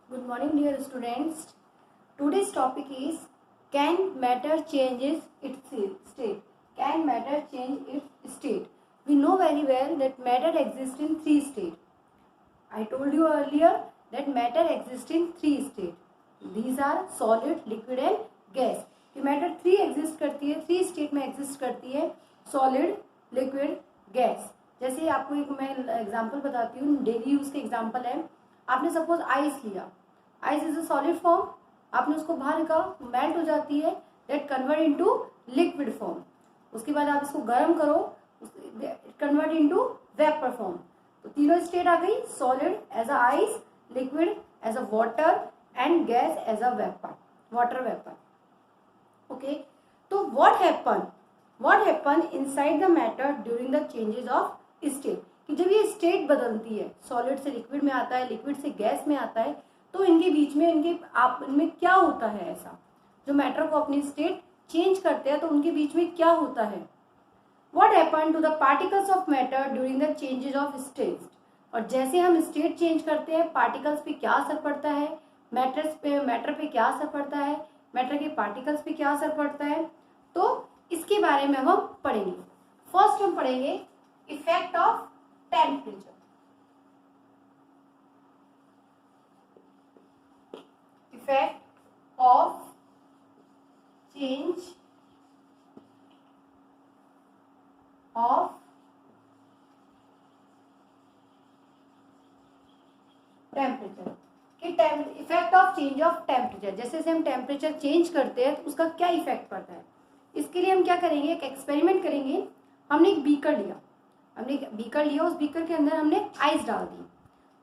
Good morning, dear students. Today's topic is, can matter changes its state? Can matter change its state? We know very well that matter exists in three states. I told you earlier that matter exists in three states. These are solid, liquid and gas. कि matter three exist करती है, three state में exist करती है, solid, liquid, gas. जैसे आपको एक मैं एग्जांपल बताती हूँ, डेली यूज के एग्जांपल है. आपने सपोज आइस लिया, ice is a solid form. आपने उसको बाहर निकाला, मेल्ट हो जाती है, that convert into liquid form. उसके बाद आप इसको गर्म करो, कन्वर्ट इनटू वेपर फॉर्म. तो तीनों स्टेट आ गई, solid as a ice, liquid as a water and gas as a vapour, water vapour. Okay, तो what happen inside the matter during the changes of state. कि जब ये state बदलती है, सॉलिड से लिक्विड में आता है, लिक्विड से गैस में आता है, तो इनके बीच में इनमें क्या होता है ऐसा जो मैटर को अपनी स्टेट चेंज करते हैं, तो उनके बीच में क्या होता है. What happen to the particles of matter during the changes of state. और जैसे हम स्टेट चेंज करते हैं, पार्टिकल्स पे क्या असर पड़ता है, मैटर पे क्या असर पड़ता है, मैटर के पार्टिकल्स पे क्या असर पड़ता है, तो इसके बारे में हम पढ़ेंगे. फर्स्ट हम पढ़ेंगे effect of temperature. Effect of change of temperature. कि effect of change of temperature, जैसे हम टेम्परेचर चेंज करते हैं तो उसका क्या इफेक्ट पड़ता है. इसके लिए हम क्या करेंगे, एक एक्सपेरिमेंट करेंगे. हमने एक बीकर लिया, उस बीकर के अंदर हमने आइस डाल दी.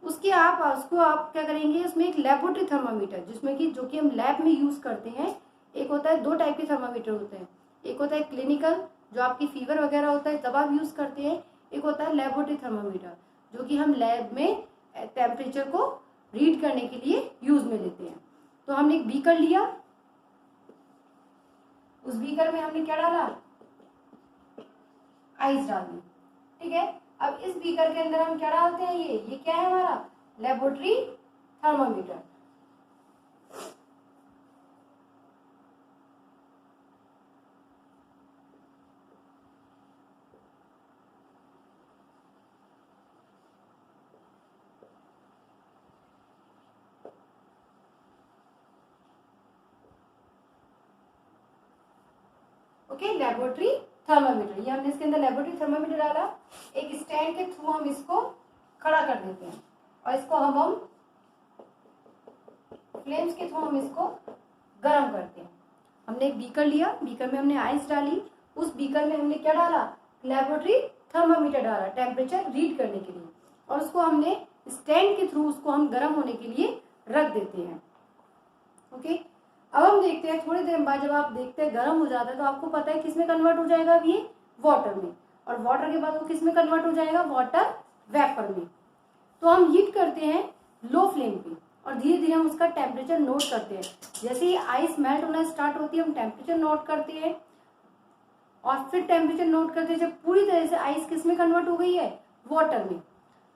उसको आप क्या करेंगे, उसमें एक लेबोरेटरी थर्मामीटर, जिसमें कि जो कि हम लैब में यूज करते हैं. एक होता है, दो टाइप के थर्मामीटर होते हैं. एक होता है क्लिनिकल, जो आपकी फीवर वगैरह होता है तब आप यूज करते हैं. एक होता है लेबोरेटरी थर्मामीटर, जो कि हम लैब में टेम्परेचर को रीड करने के लिए यूज में लेते हैं. तो हमने एक बीकर लिया, उस बीकर में हमने क्या डाला, आइस डाल दी. ठीक है, अब इस बीकर के अंदर हम क्या डालते हैं, ये क्या है हमारा laboratory thermometer. Okay, laboratory thermometer. ये हमने इसके अंदर लेबोरेटरी थर्मामीटर डाला. एक स्टैंड के थ्रू हम इसको खड़ा कर देते हैं और इसको हम फ्लेम्स के थ्रू हम इसको गर्म करते हैं. हमने एक बीकर लिया, बीकर में हमने आइस डाली, उस बीकर में हमने क्या डाला, लेबोरेटरी थर्मामीटर डाला टेम्परेचर रीड करने के लिए, और उसको हमने स्टैंड के थ्रू उसको हम गर्म होने के लिए रख देते हैं. ओके, अब हम देखते हैं थोड़ी देर बाद, जब आप देखते हैं गर्म हो जाता है, तो आपको पता है किस में कन्वर्ट हो जाएगा, अब ये वाटर में, और वाटर के बाद वो किस में कन्वर्ट हो जाएगा, वाटर वेपर में. तो हम हीट करते हैं लो फ्लेम पे और धीरे धीरे हम उसका टेम्परेचर नोट करते हैं. जैसे ही आइस मेल्ट होना स्टार्ट होती है, हम टेम्परेचर नोट करते हैं, और फिर टेम्परेचर नोट करते हैं जब पूरी तरह से आइस किस में कन्वर्ट हो गई है, वाटर में.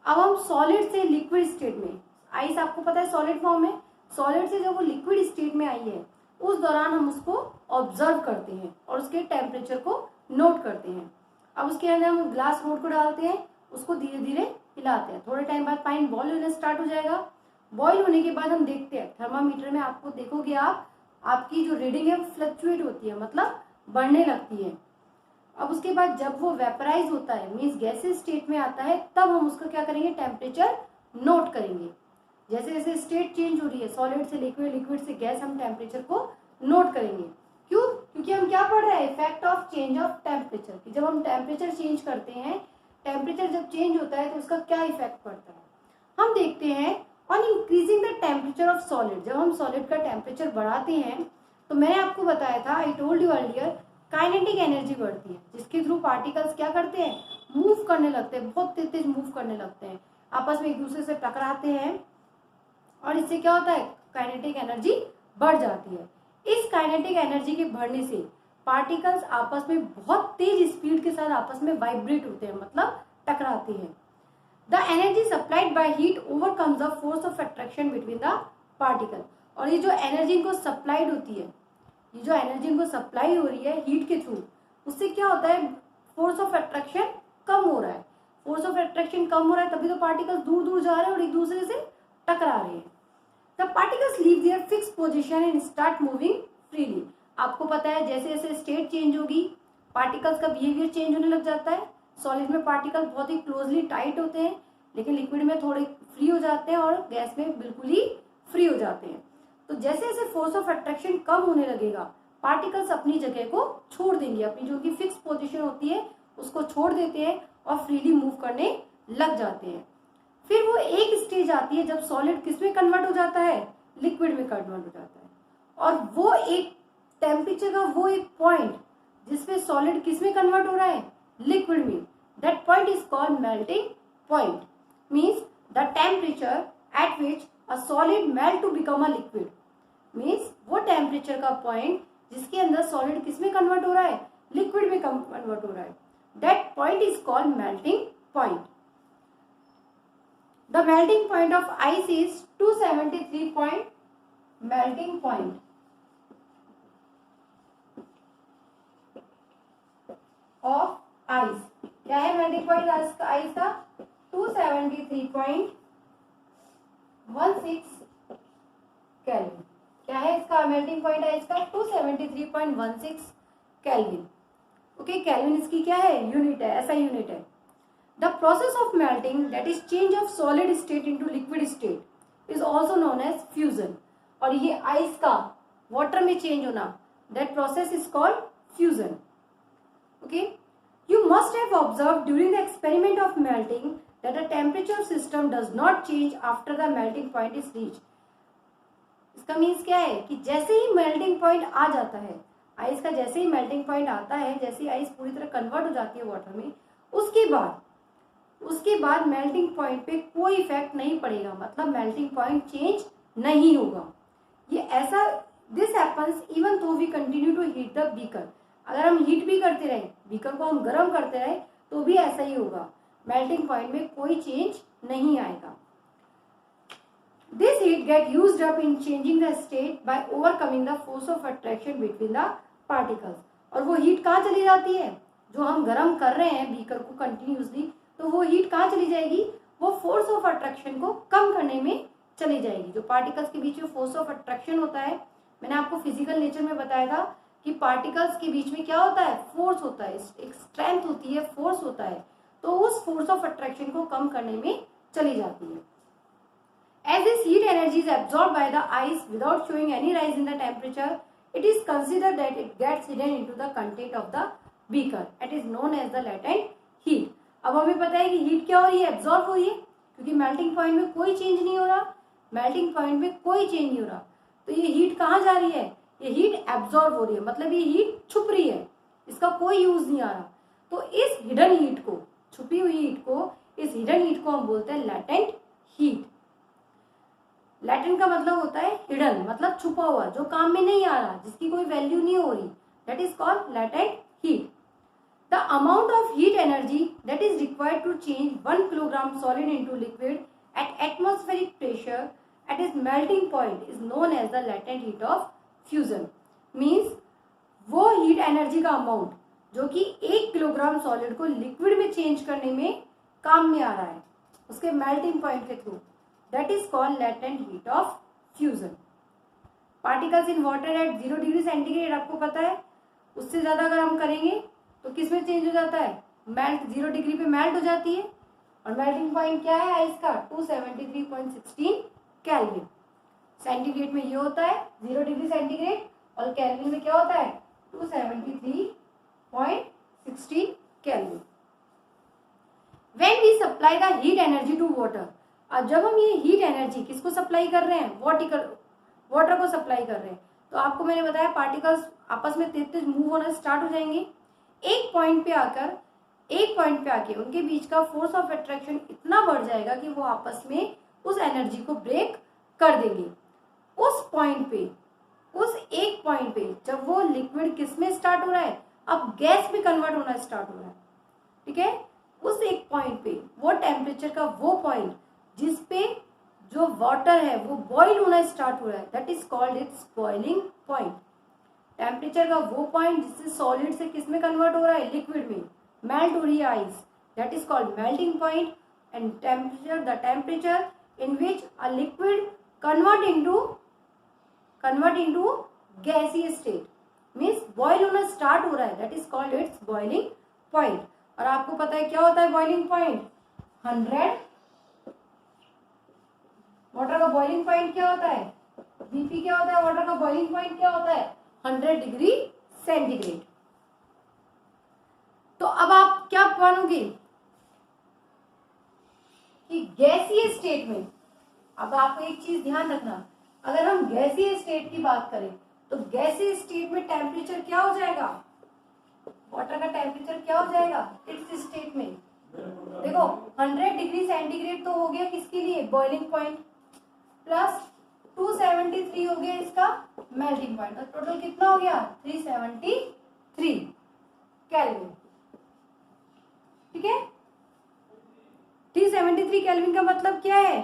अब हम सॉलिड से लिक्विड स्टेट में, आइस आपको पता है सॉलिड फॉर्म है, सॉलिड से जब वो लिक्विड स्टेट में आई है, उस दौरान हम उसको ऑब्जर्व करते हैं और उसके टेम्परेचर को नोट करते हैं. अब उसके अंदर हम ग्लास मोड को डालते हैं, उसको धीरे धीरे हिलाते हैं. थोड़े टाइम बाद पानी बॉईल होने स्टार्ट हो जाएगा. बॉईल होने के बाद हम देखते हैं थर्मामीटर में, आपको देखोगे आपकी जो रीडिंग है फ्लक्चुएट होती है, मतलब बढ़ने लगती है. अब उसके बाद जब वो वेपराइज होता है, मीन्स गैसेस स्टेट में आता है, तब हम उसका क्या करेंगे, टेम्परेचर नोट करेंगे. जैसे जैसे स्टेट चेंज हो रही है, सॉलिड से लिक्विड, लिक्विड से गैस, हम टेम्परेचर को नोट करेंगे. क्यों, क्योंकि हम क्या पढ़ रहे हैं, effect of change of temperature. कि जब हम टेम्परेचर चेंज करते हैं, टेम्परेचर जब चेंज होता है तो उसका क्या इफेक्ट पड़ता है. हम देखते हैं on increasing the temperature of solid. जब हम सॉलिड का टेम्परेचर बढ़ाते हैं, तो मैंने आपको बताया था, I told you earlier, kinetic energy बढ़ती है, जिसके थ्रू पार्टिकल्स क्या करते हैं, मूव करने लगते हैं, बहुत तेज तेज मूव करने लगते हैं, आपस में एक दूसरे से टकराते हैं, और इससे क्या होता है, काइनेटिक एनर्जी बढ़ जाती है. इस काइनेटिक एनर्जी के बढ़ने से पार्टिकल्स आपस में बहुत तेज स्पीड के साथ आपस में वाइब्रेट होते हैं, मतलब टकराते हैं. The energy supplied by heat overcomes the force of attraction between the particle. और ये जो एनर्जी इनको सप्लाइड होती है, ये जो एनर्जी इनको सप्लाई हो रही है हीट के थ्रू, उससे क्या होता है, फोर्स ऑफ अट्रैक्शन कम हो रहा है। फोर्स ऑफ अट्रैक्शन कम हो रहा है तभी तो पार्टिकल्स दूर दूर जा रहे हैं और एक दूसरे से टकरा रहे हैं। The particles leave their fix position and start moving freely. आपको पता है जैसे जैसे स्टेट चेंज होगी पार्टिकल्स का बिहेवियर चेंज होने लग जाता है। सॉलिड में पार्टिकल बहुत ही क्लोजली टाइट होते हैं, लेकिन लिक्विड में थोड़े फ्री हो जाते हैं और गैस में बिल्कुल ही फ्री हो जाते हैं। तो जैसे जैसे फोर्स ऑफ अट्रैक्शन कम होने लगेगा पार्टिकल्स अपनी जगह को छोड़ देंगे, अपनी जो उनकी फिक्स पोजीशन होती है उसको छोड़ देते हैं और फ्रीली मूव करने लग जाते हैं। फिर वो एक स्टेज आती है जब सॉलिड किस में कन्वर्ट हो जाता है, लिक्विड में कन्वर्ट हो जाता है। और वो एक टेम्परेचर का वो एक पॉइंट जिसमें सॉलिड किस में कन्वर्ट हो रहा है, लिक्विड में, that point is called melting point. Means the temperature at which a solid melt to become a liquid, means वो टेम्परेचर का पॉइंट जिसके अंदर सॉलिड किस में कन्वर्ट हो रहा है, लिक्विड में कन्वर्ट हो रहा है, that point is called melting point. The melting point of ice is 273 point melting point of ice. क्या है मेल्टिंग पॉइंट आइस का, 273.16 केल्विन। क्या है इसका मेल्टिंग पॉइंट आइस का, 273.16 केल्विन। ओके, केल्विन इसकी क्या है, यूनिट है, ऐसा यूनिट है। The process of melting that is change of solid state into liquid state is also known as fusion. और ये आइस का वाटर में चेंज होना, that process is called fusion. Okay, you must have observed during the experiment of melting that the temperature of system does not change after the melting point is reached. इसका means क्या है कि जैसे ही melting point आ जाता है ice का, जैसे ही melting point आता है, जैसे ही आइस पूरी तरह कन्वर्ट हो जाती है वाटर में, उसके बाद मेल्टिंग पॉइंट पे कोई इफेक्ट नहीं पड़ेगा, मतलब मेल्टिंग पॉइंट चेंज नहीं होगा। ये ऐसा this happens even though we continue to heat the beaker. अगर हम हीट भी करते रहे, बीकर को हम गर्म करते रहे, तो भी ऐसा ही होगा, मेल्टिंग पॉइंट में कोई चेंज नहीं आएगा। This heat get used up in changing the state by overcoming the force of attraction between the particles. और वो हीट कहाँ चली जाती है, जो हम गर्म कर रहे हैं बीकर को कंटिन्यूसली, तो वो हीट कहाँ चली जाएगी, वो फोर्स ऑफ अट्रैक्शन को कम करने में चली जाएगी। जो पार्टिकल्स के बीच में फोर्स ऑफ अट्रैक्शन होता है, मैंने आपको फिजिकल नेचर में बताया था कि पार्टिकल्स के बीच में क्या होता है, फोर्स होता है, एक स्ट्रेंथ होती है, फोर्स होता है, तो उस फोर्स ऑफ अट्रैक्शन को कम करने में चली जाती है। As this heat energy is absorbed by the ice without showing any rise in the temperature, it is considered that it gets hidden into the content of the beaker. It is known as the latent heat. अब हमें पता है कि heat क्या हो रही है, absorb हो रही है, क्योंकि मेल्टिंग पॉइंट में कोई चेंज नहीं हो रहा, मेल्टिंग पॉइंट में कोई चेंज नहीं हो रहा, तो ये हीट कहाँ जा रही है, ये हीट एब्जॉर्ब हो रही है, मतलब ये हीट छुप रही है, इसका कोई यूज नहीं आ रहा। तो इस हिडन हीट को, छुपी हुई हीट को, इस हिडन हीट को हम बोलते हैं लैटेंट हीट। लैटेंट का मतलब होता है हिडन, मतलब छुपा हुआ, जो काम में नहीं आ रहा, जिसकी कोई वैल्यू नहीं हो रही, that is called latent heat. The amount of heat energy that is required to change 1 kilogram solid into liquid at atmospheric pressure at is melting point is known as the latent heat of fusion. Means वो heat energy का amount जो कि 1 kilogram solid को liquid में change करने में काम में आ रहा है उसके मेल्टिंग पॉइंट के through, that is called latent heat of fusion. Particles in water at 0 degree centigrade आपको पता है, उससे ज्यादा अगर हम करेंगे तो किस में चेंज हो जाता है, मेल्ट, 0 डिग्री पे मेल्ट हो जाती है। और मेल्टिंग पॉइंट क्या है आइस का, 273.16 केल्विन। सेंटीग्रेड में ये होता है 0 डिग्री सेंटीग्रेड, और केल्विन में क्या होता है 273.16 kelvin. When we supply the heat energy to water, अब जब हम ये हीट एनर्जी किसको सप्लाई कर रहे हैं, वाटर को सप्लाई कर रहे हैं, तो आपको मैंने बताया पार्टिकल्स आपस में तेज तेज मूव होना स्टार्ट हो जाएंगे। एक पॉइंट पे आके उनके बीच का फोर्स ऑफ अट्रैक्शन इतना बढ़ जाएगा कि वो आपस में उस एनर्जी को ब्रेक कर देंगे। उस एक पॉइंट पे जब वो लिक्विड किस में स्टार्ट हो रहा है, अब गैस में कन्वर्ट होना स्टार्ट हो रहा है, ठीक है। उस एक पॉइंट पे वो टेम्परेचर का वो पॉइंट जिस पे जो वाटर है वो बॉइल होना स्टार्ट हो रहा है, that is called its boiling point. Temperature का वो पॉइंट जिससे सॉलिड से किस में कन्वर्ट हो रहा है, लिक्विड में, मेल्ट हो रही है ice, that is called melting point. And temperature, the temperature in which a liquid convert into गैसीय स्टेट, मीन्स बॉइल होना स्टार्ट हो रहा है, that is called its boiling point. और आपको पता है क्या होता है बॉइलिंग पॉइंट, 100, वाटर का बॉइलिंग पॉइंट क्या होता है, बीपी क्या होता है, वाटर का बॉइलिंग पॉइंट क्या होता है, 100 डिग्री सेंटीग्रेड। तो अब आप क्या मानोगे कि गैसीय स्टेट में, अब आपको एक चीज ध्यान रखना, अगर हम गैसीय स्टेट की बात करें तो गैसीय स्टेट में टेम्परेचर क्या हो जाएगा, वाटर का टेम्परेचर क्या हो जाएगा इस स्टेट में, देखो 100 डिग्री सेंटीग्रेड तो हो गया किसके लिए, बॉइलिंग पॉइंट, प्लस 273 हो गया इसका मेल्टिंग पॉइंट, तो टोटल कितना हो गया 373 केल्विन। ठीक है, 373 केल्विन का मतलब क्या है,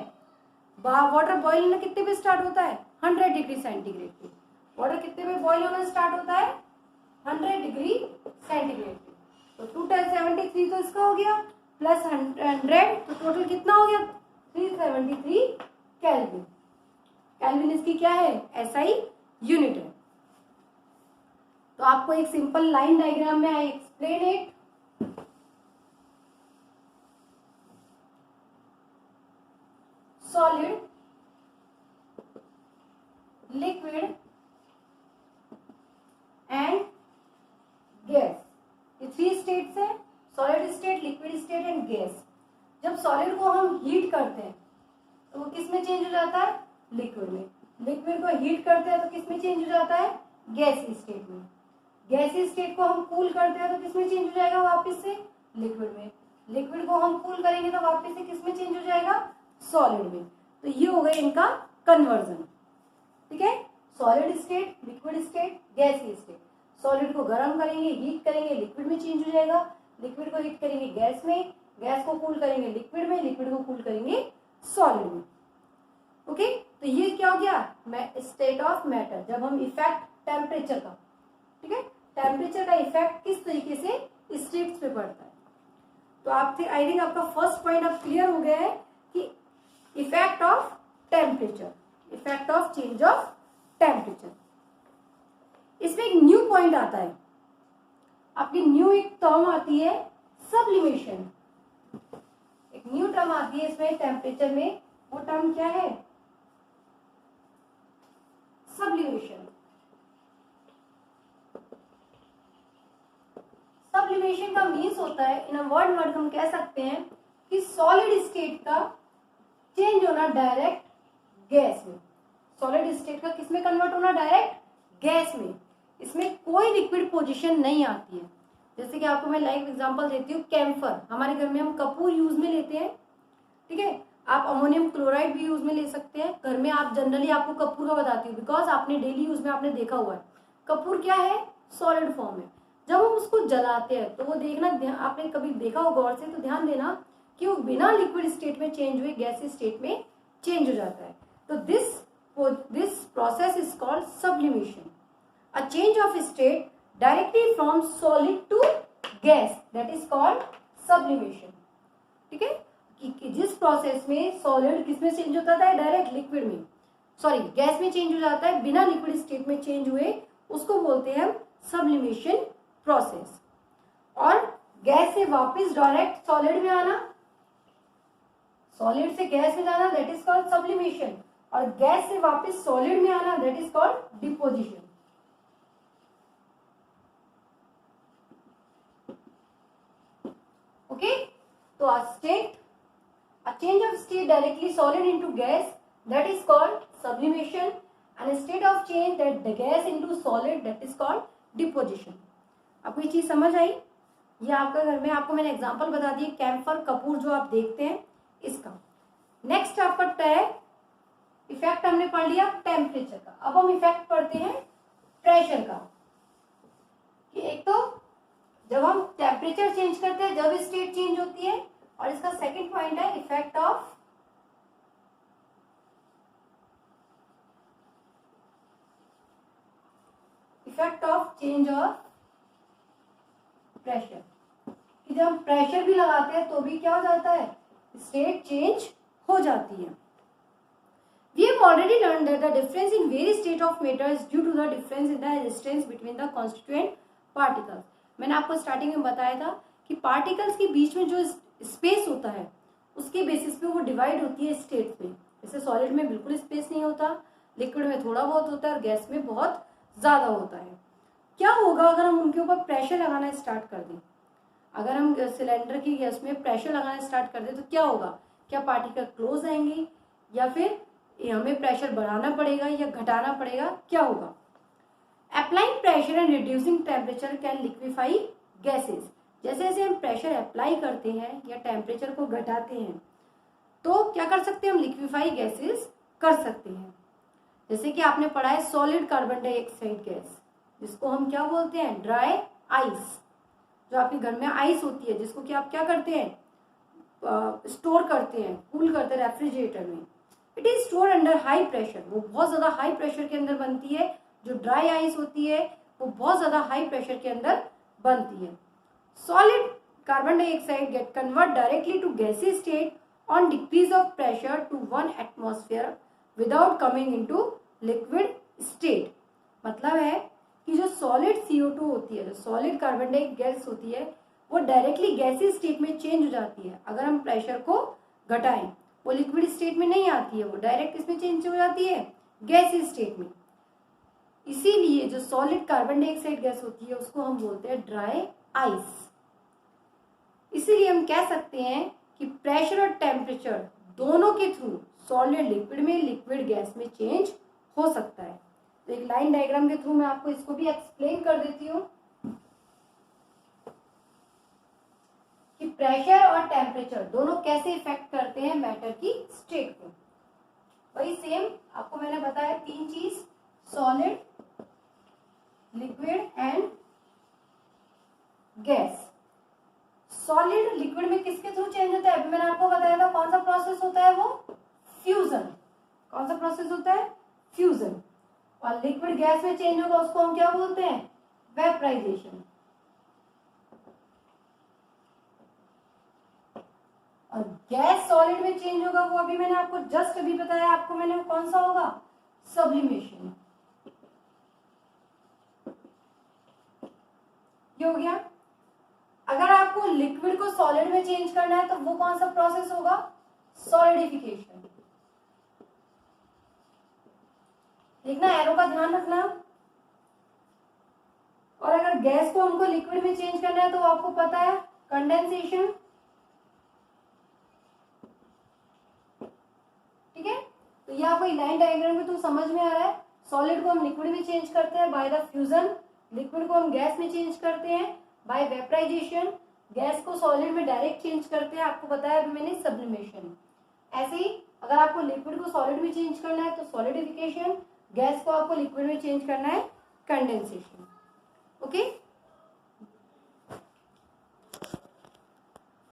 वाटर बॉइल होना कितने पे स्टार्ट होता है, 100 डिग्री सेंटीग्रेड पे। वाटर कितने पे बॉइल होना स्टार्ट होता है, 100 डिग्री सेंटीग्रेड पे। तो 273 तो इसका हो गया, प्लस 100, तो टोटल कितना हो गया 373 केल्विन। केल्विन इसकी क्या है, एसआई यूनिट है। तो आपको एक सिंपल लाइन डायग्राम में I explain it. Solid, liquid and gas, ये 3 स्टेट्स है, solid state, liquid state and gas. जब सॉलिड को हम हीट करते हैं तो वो किस में चेंज हो जाता है, लिक्विड में। लिक्विड को हीट करते हैं तो किस में चेंज हो जाता है, गैसीय स्टेट में। गैसीय स्टेट को हम कूल करते हैं तो किस में चेंज हो जाएगा, वापस से लिक्विड में। लिक्विड को हम कूल करेंगे तो वापस से किस में चेंज हो जाएगा, सॉलिड में। तो ये हो गया इनका कन्वर्जन। ठीक है, सॉलिड स्टेट, लिक्विड स्टेट, गैसीय स्टेट। सॉलिड को गर्म करेंगे, हीट करेंगे, लिक्विड में चेंज हो जाएगा। लिक्विड को हीट करेंगे गैस में, गैस को कूल करेंगे लिक्विड में, लिक्विड को कूल करेंगे सॉलिड में। ओके, तो ये क्या हो गया, स्टेट ऑफ मैटर। जब हम इफेक्ट टेम्परेचर का, ठीक है, टेम्परेचर का इफेक्ट किस तरीके से स्टेट्स पे पड़ता है। तो आप आई थिंक आपका फर्स्ट पॉइंट अब क्लियर हो गया है कि effect of temperature, effect of change of temperature. इसमें एक न्यू पॉइंट आता है, आपकी न्यू एक टर्म आती है सब्लिमेशन। एक न्यू टर्म आती है इसमें टेम्परेचर में, वो टर्म क्या है, सब्लिमेशन। सब्लिमेशन का मीन्स होता है, इन अ वर्ड हम कह सकते हैं कि सॉलिड स्टेट का चेंज होना डायरेक्ट गैस में। सॉलिड स्टेट का किस में कन्वर्ट होना, डायरेक्ट गैस में। इसमें कोई लिक्विड पोजीशन नहीं आती है। जैसे कि आपको मैं लाइव एग्जांपल देती हूँ, कैम्फर, हमारे घर में हम कपूर यूज में लेते हैं। ठीक है, आप अमोनियम क्लोराइड भी यूज में ले सकते हैं। घर में आप जनरली, आपको कपूर का बताती हूँ बिकॉज आपने डेली यूज में आपने देखा हुआ है। कपूर क्या है, सॉलिड फॉर्म है। जब हम उसको जलाते हैं तो वो देखना, आपने कभी देखा हो गौर से, तो ध्यान देना कि वो बिना लिक्विड स्टेट में चेंज हुए गैसीय स्टेट में चेंज हो जाता है। तो this process is called sublimation, a change of state directly from solid to gas, that is called sublimation. ठीक है, कि जिस प्रोसेस में सॉलिड किस में चेंज होता है, डायरेक्ट लिक्विड में, सॉरी गैस में चेंज हो जाता है, बिना लिक्विड स्टेट में चेंज हुए, उसको बोलते हैं हम सब्लिमेशन प्रोसेस। और गैस से वापस डायरेक्ट सॉलिड में आना, सॉलिड से गैस में जाना, दैट इज कॉल्ड सब्लिमेशन। और गैस से वापस सॉलिड में आना, that is called deposition. Okay, तो a change of state directly solid into gas, that is called sublimation, and a state of change that the gas into solid, that is called deposition. आपको ये चीज समझ आई? ये आपका घर में, आपको मैंने एग्जांपल बता दिए, कैम्फर, कपूर जो आप देखते हैं इसका। नेक्स्ट आपका इफेक्ट हमने पढ़ लिया टेम्परेचर का। अब हम इफेक्ट पढ़ते हैं प्रेशर का। कि एक तो जब हम टेम्परेचर चेंज करते हैं, जब स्टेट चेंज होती है, और इसका सेकंड पॉइंट है effect of effect of change of pressure, कि जब हम प्रेशर भी लगाते हैं तो भी क्या हो जाता है, स्टेट चेंज हो जाती है। We have already learned that the difference in various state of matter is due to the difference in the resistance between the constituent particles. मैंने आपको स्टार्टिंग में बताया था कि पार्टिकल्स के बीच में जो स्पेस होता है उसके बेसिस पे वो डिवाइड होती है स्टेट्स में। जैसे सॉलिड में बिल्कुल स्पेस नहीं होता, लिक्विड में थोड़ा बहुत होता है और गैस में बहुत ज्यादा होता है। क्या होगा अगर हम उनके ऊपर प्रेशर लगाना स्टार्ट कर दें? अगर हम सिलेंडर की गैस में प्रेशर लगाना स्टार्ट कर दें तो क्या होगा? क्या पार्टिकल क्लोज आएंगे या फिर हमें प्रेशर बढ़ाना पड़ेगा या घटाना पड़ेगा? क्या होगा? Applying pressure and reducing temperature can liquefy gases. जैसे जैसे हम प्रेशर अप्लाई करते हैं या टेम्परेचर को घटाते हैं तो क्या कर सकते हैं हम? लिक्विफाई गैसेस कर सकते हैं। जैसे कि आपने पढ़ा है सॉलिड कार्बन डाइऑक्साइड गैस, जिसको हम क्या बोलते हैं? Dry ice. जो आपके घर में आइस होती है जिसको कि आप क्या करते हैं? स्टोर करते हैं, कूल करते हैं रेफ्रिजरेटर में। It is store under high pressure. वो बहुत ज्यादा हाई प्रेशर के अंदर बनती है। जो ड्राई आइस होती है वो बहुत ज्यादा हाई प्रेशर के अंदर बनती है। Solid carbon dioxide get convert directly to gaseous state on decrease of pressure to 1 atmosphere without coming into liquid state. मतलब है कि जो सॉलिड CO2 होती है, जो सॉलिड कार्बन डाइऑक्साइड गैस होती है, वो डायरेक्टली गैसी स्टेट में चेंज हो जाती है अगर हम प्रेशर को घटाएं। वो लिक्विड स्टेट में नहीं आती है, वो डायरेक्ट इसमें चेंज हो जाती है गैसी स्टेट में। इसीलिए जो सॉलिड कार्बन डाइऑक्साइड गैस होती है उसको हम बोलते हैं ड्राई आइस। इसीलिए हम कह सकते हैं कि प्रेशर और टेम्परेचर दोनों के थ्रू सॉलिड लिक्विड में, लिक्विड गैस में चेंज हो सकता है। तो एक लाइन डायग्राम के थ्रू मैं आपको इसको भी एक्सप्लेन कर देती हूँ कि प्रेशर और टेम्परेचर दोनों कैसे इफेक्ट करते हैं मैटर की स्टेट को। वही सेम आपको मैंने बताया 3 चीज, solid, liquid and gas. Solid liquid में किसके थ्रू चेंज होता है? अभी मैंने आपको बताया था कौन सा प्रोसेस होता है वो? फ्यूजन। कौन सा प्रोसेस होता है? फ्यूजन। और लिक्विड गैस में चेंज होगा उसको हम क्या बोलते हैं? वेपराइजेशन। और गैस सॉलिड में चेंज होगा वो अभी मैंने आपको जस्ट अभी बताया आपको मैंने, कौन सा होगा? सब्लिमेशन। ये हो गया। अगर आपको लिक्विड को सॉलिड में चेंज करना है तो वो कौन सा प्रोसेस होगा? सॉलिडिफिकेशन। देखना, एरो का ध्यान रखना। और अगर गैस को हमको लिक्विड में चेंज करना है तो आपको पता है कंडेंसेशन। ठीक है, तो ये आपको लाइन डायग्राम में तो समझ में आ रहा है। सॉलिड को हम लिक्विड में चेंज करते हैं बाय द फ्यूजन, लिक्विड को हम गैस में चेंज करते हैं बाय वेपराइजेशन, गैस को सॉलिड में डायरेक्ट चेंज करते हैं, आपको बताया अभी मैंने, सब्लिमेशन। ऐसे ही अगर आपको लिक्विड को सॉलिड में चेंज करना है तो सॉलिडिफिकेशन, गैस को आपको लिक्विड में चेंज करना है कंडेंसेशन। ओके।